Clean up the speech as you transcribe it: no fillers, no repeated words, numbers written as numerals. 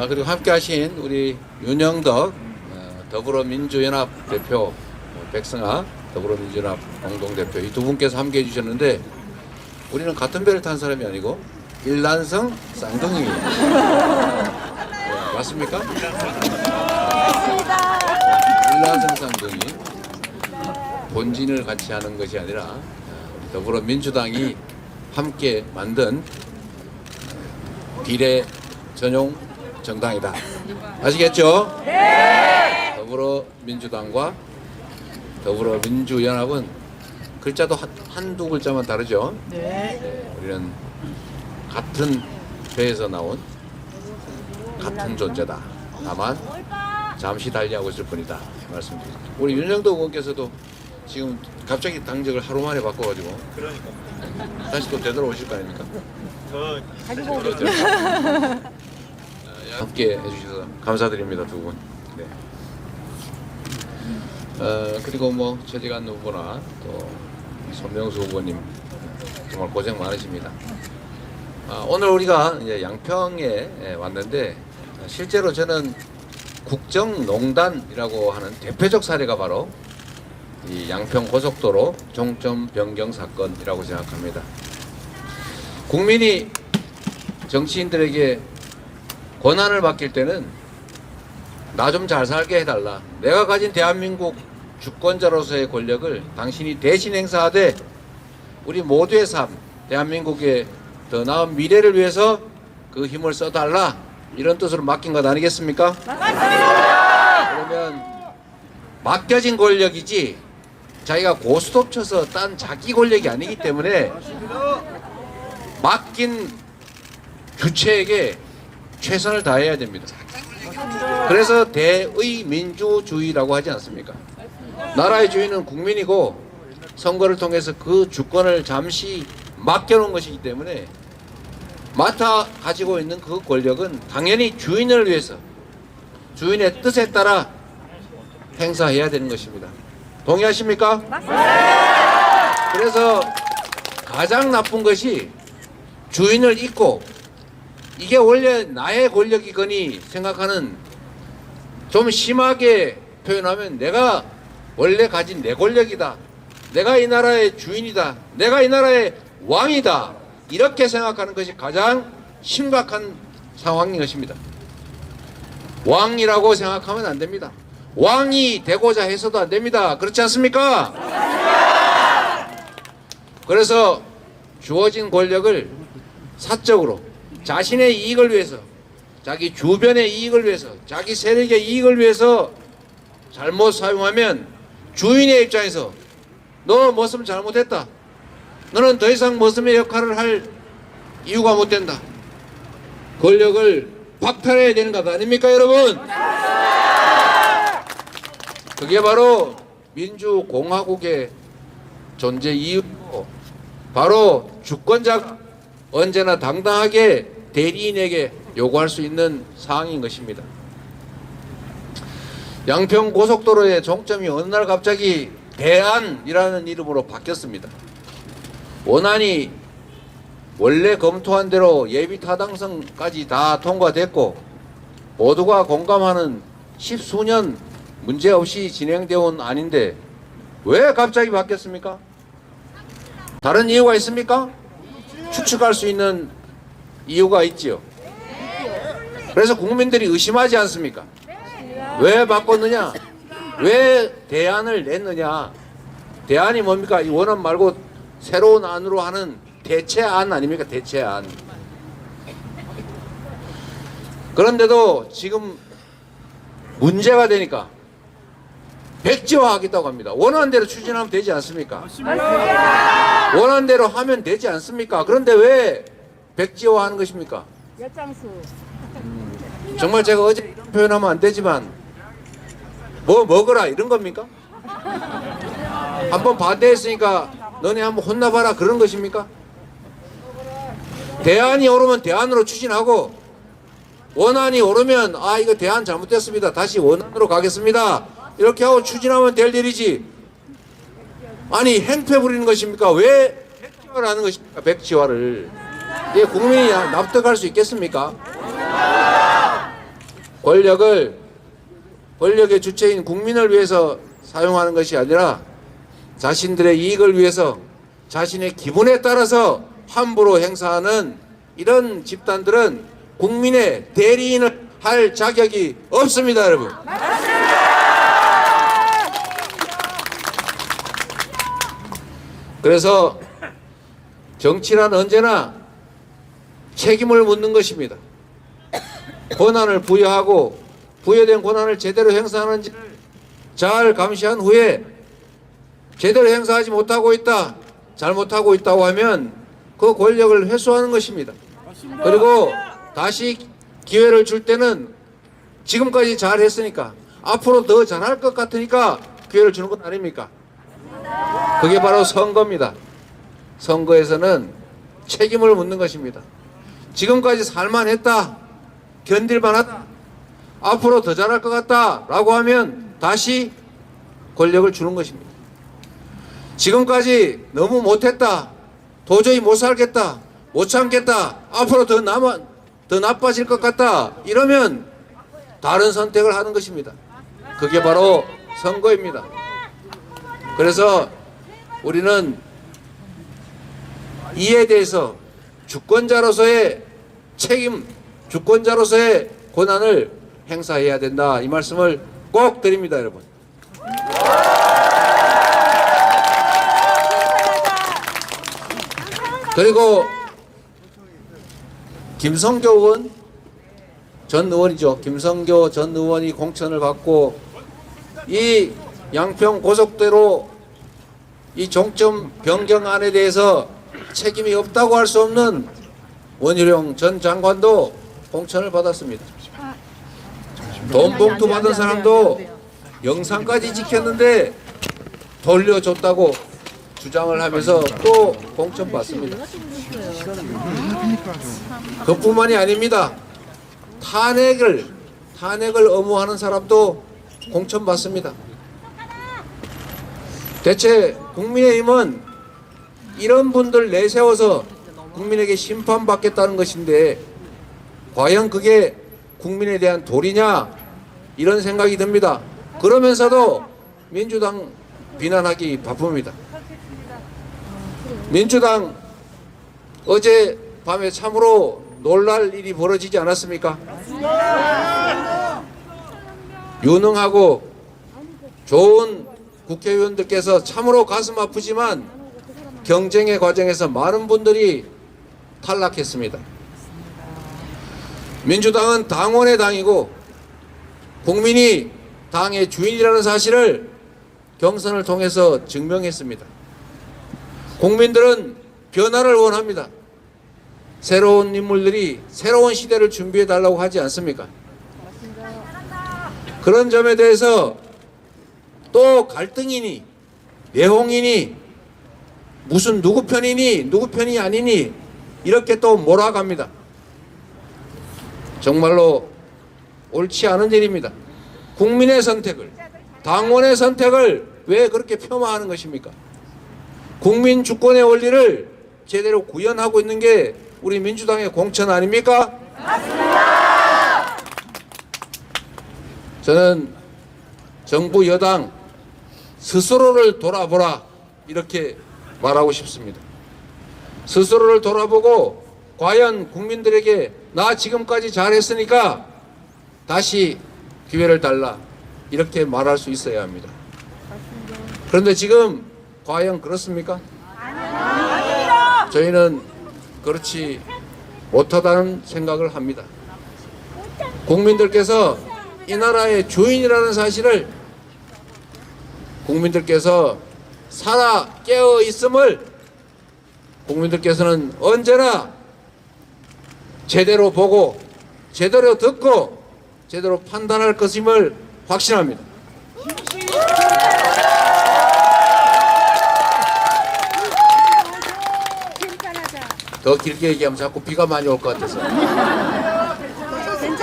그리고 함께 하신 우리 윤영덕 더불어민주연합 대표, 백승아 더불어민주연합 공동대표 이 두 분께서 함께 해주셨는데 우리는 같은 배를 탄 사람이 아니고 일란성 쌍둥이입니다. 네, 맞습니까? 일란성 쌍둥이. 본진을 같이 하는 것이 아니라 우리 더불어민주당이 함께 만든 비례 전용 정당이다. 아시겠죠? 네. 더불어민주당과 더불어민주연합은 글자도 한두 글자만 다르죠. 네. 우리는 같은 배에서 나온 같은 존재다. 다만 잠시 달리하고 있을 뿐이다. 말씀드립니다. 우리 윤영도 의원께서도 지금 갑자기 당적을 하루 만에 바꿔가지고 그러니까 다시 또 되돌아오실 거 아닙니까? 가지고 오겠죠. 함께 해주셔서 감사드립니다, 두 분. 네. 그리고 뭐 최재관 후보나 또 손명수 후보님 정말 고생 많으십니다. 오늘 우리가 이제 양평에 왔는데 실제로 저는 국정농단이라고 하는 대표적 사례가 바로 이 양평 고속도로 종점 변경 사건이라고 생각합니다. 국민이 정치인들에게 권한을 맡길 때는 나 좀 잘 살게 해달라. 내가 가진 대한민국 주권자로서의 권력을 당신이 대신 행사하되 우리 모두의 삶, 대한민국의 더 나은 미래를 위해서 그 힘을 써달라. 이런 뜻으로 맡긴 것 아니겠습니까? 맞습니다. 그러면 맡겨진 권력이지 자기가 고스톱 쳐서 딴 자기 권력이 아니기 때문에 맡긴 주체에게 최선을 다해야 됩니다. 그래서 대의민주주의라고 하지 않습니까? 나라의 주인은 국민이고 선거를 통해서 그 주권을 잠시 맡겨놓은 것이기 때문에 맡아 가지고 있는 그 권력은 당연히 주인을 위해서 주인의 뜻에 따라 행사해야 되는 것입니다. 동의하십니까? 맞습니다. 그래서 가장 나쁜 것이 주인을 잊고 이게 원래 나의 권력이거니 생각하는, 좀 심하게 표현하면 내가 원래 가진 내 권력이다, 내가 이 나라의 주인이다, 내가 이 나라의 왕이다, 이렇게 생각하는 것이 가장 심각한 상황인 것입니다. 왕이라고 생각하면 안 됩니다. 왕이 되고자 해서도 안 됩니다. 그렇지 않습니까? 그래서 주어진 권력을 사적으로 자신의 이익을 위해서, 자기 주변의 이익을 위해서, 자기 세력의 이익을 위해서 잘못 사용하면 주인의 입장에서 너 머슴 잘못했다, 너는 더 이상 머슴의 역할을 할 이유가 못 된다, 권력을 박탈해야 되는 것 아닙니까, 여러분? 그게 바로 민주공화국의 존재 이유고, 바로 주권자가 언제나 당당하게 대리인에게 요구할 수 있는 사항인 것입니다. 양평 고속도로의 종점이 어느 날 갑자기 대안이라는 이름으로 바뀌었습니다. 원안이 원래 검토한 대로 예비 타당성까지 다 통과됐고 모두가 공감하는 십수년 문제없이 진행되어 온 안인데 왜 갑자기 바뀌었습니까? 다른 이유가 있습니까? 추측할 수 있는 이유가 있지요. 그래서 국민들이 의심하지 않습니까? 왜 바꿨느냐? 왜 대안을 냈느냐? 대안이 뭡니까? 이 원안 말고 새로운 안으로 하는 대체안 아닙니까? 대체안. 그런데도 지금 문제가 되니까 백지화하겠다고 합니다. 원안대로 추진하면 되지 않습니까? 원안대로 하면 되지 않습니까? 그런데 왜 백지화하는 것입니까? 엿장수. 정말 제가 어제 이런 표현하면 안 되지만 뭐 먹어라 이런 겁니까? 한번 반대했으니까 너네 한번 혼나봐라 그런 것입니까? 대안이 오르면 대안으로 추진하고 원안이 오르면 아 이거 대안 잘못됐습니다, 다시 원안으로 가겠습니다, 이렇게 하고 추진하면 될 일이지, 아니 행패 부리는 것입니까? 왜 백지화를 하는 것입니까? 백지화를. 이게 국민이 납득할 수 있겠습니까? 권력의 주체인 국민을 위해서 사용하는 것이 아니라 자신들의 이익을 위해서 자신의 기분에 따라서 함부로 행사하는 이런 집단들은 국민의 대리인을 할 자격이 없습니다, 여러분. 그래서 정치란 언제나 책임을 묻는 것입니다. 권한을 부여하고 부여된 권한을 제대로 행사하는지를 잘 감시한 후에 제대로 행사하지 못하고 있다, 잘못하고 있다고 하면 그 권력을 회수하는 것입니다. 그리고 다시 기회를 줄 때는 지금까지 잘했으니까 앞으로 더 잘할 것 같으니까 기회를 주는 것 아닙니까? 그게 바로 선거입니다. 선거에서는 책임을 묻는 것입니다. 지금까지 살만했다, 견딜만하다, 앞으로 더 잘할 것 같다 라고 하면 다시 권력을 주는 것입니다. 지금까지 너무 못했다, 도저히 못 살겠다, 못 참겠다, 앞으로 더 나빠질 것 같다 이러면 다른 선택을 하는 것입니다. 그게 바로 선거입니다. 그래서 우리는 이에 대해서 주권자로서의 책임, 주권자로서의 권한을 행사해야 된다, 이 말씀을 꼭 드립니다, 여러분. 그리고 김성교 의원 전 의원이죠. 김성교 전 의원이 공천을 받고 이 양평 고속도로 이 종점 변경안에 대해서 책임이 없다고 할 수 없는 원희룡 전 장관도 공천을 받았습니다. 돈 봉투 받은 사람도 영상까지 지켰는데 돌려줬다고 주장을 하면서 또 공천 받습니다. 그뿐만이 아닙니다. 탄핵을 엄호하는 사람도 공천 받습니다. 대체 국민의힘은 이런 분들 내세워서 국민에게 심판받겠다는 것인데 과연 그게 국민에 대한 도리냐, 이런 생각이 듭니다. 그러면서도 민주당 비난하기 바쁩니다. 민주당 어제 밤에 참으로 놀랄 일이 벌어지지 않았습니까? 유능하고 좋은 국회의원들께서 참으로 가슴 아프지만 경쟁의 과정에서 많은 분들이 탈락했습니다. 민주당은 당원의 당이고 국민이 당의 주인이라는 사실을 경선을 통해서 증명했습니다. 국민들은 변화를 원합니다. 새로운 인물들이 새로운 시대를 준비해 달라고 하지 않습니까? 그런 점에 대해서 또 갈등이니 내홍이니 무슨 누구 편이니 누구 편이 아니니 이렇게 또 몰아갑니다. 정말로 옳지 않은 일입니다. 국민의 선택을, 당원의 선택을 왜 그렇게 폄하하는 것입니까? 국민 주권의 원리를 제대로 구현하고 있는 게 우리 민주당의 공천 아닙니까? 맞습니다. 저는 정부 여당 스스로를 돌아보라, 이렇게 말하고 싶습니다. 스스로를 돌아보고 과연 국민들에게 나 지금까지 잘했으니까 다시 기회를 달라, 이렇게 말할 수 있어야 합니다. 그런데 지금 과연 그렇습니까? 아닙니다. 저희는 그렇지 못하다는 생각을 합니다. 국민들께서 이 나라의 주인이라는 사실을 국민들께서 살아 깨어 있음을 국민들께서는 언제나 제대로 보고 제대로 듣고 제대로 판단할 것임을 확신합니다. 더 길게 얘기하면 자꾸 비가 많이 올 것 같아서